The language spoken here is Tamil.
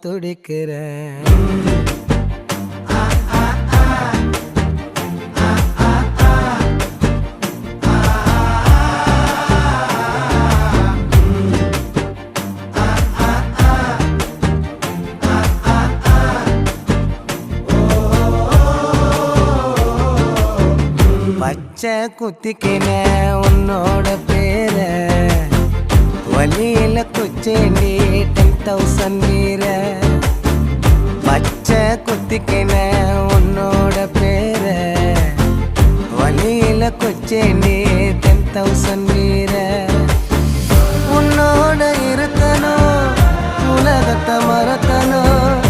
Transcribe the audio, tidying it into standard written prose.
துடிக்கிறேன். பச்சை குத்திக்கின உன்னோட பேர வலியில குச்சேண்டி 10,000 வீர. பச்சை குத்திக்கின உன்னோட பேர வலியில குச்சேண்டி 10,000 வீர. உன்னோட இருக்கணும், உலகத்தை மறக்கணும்,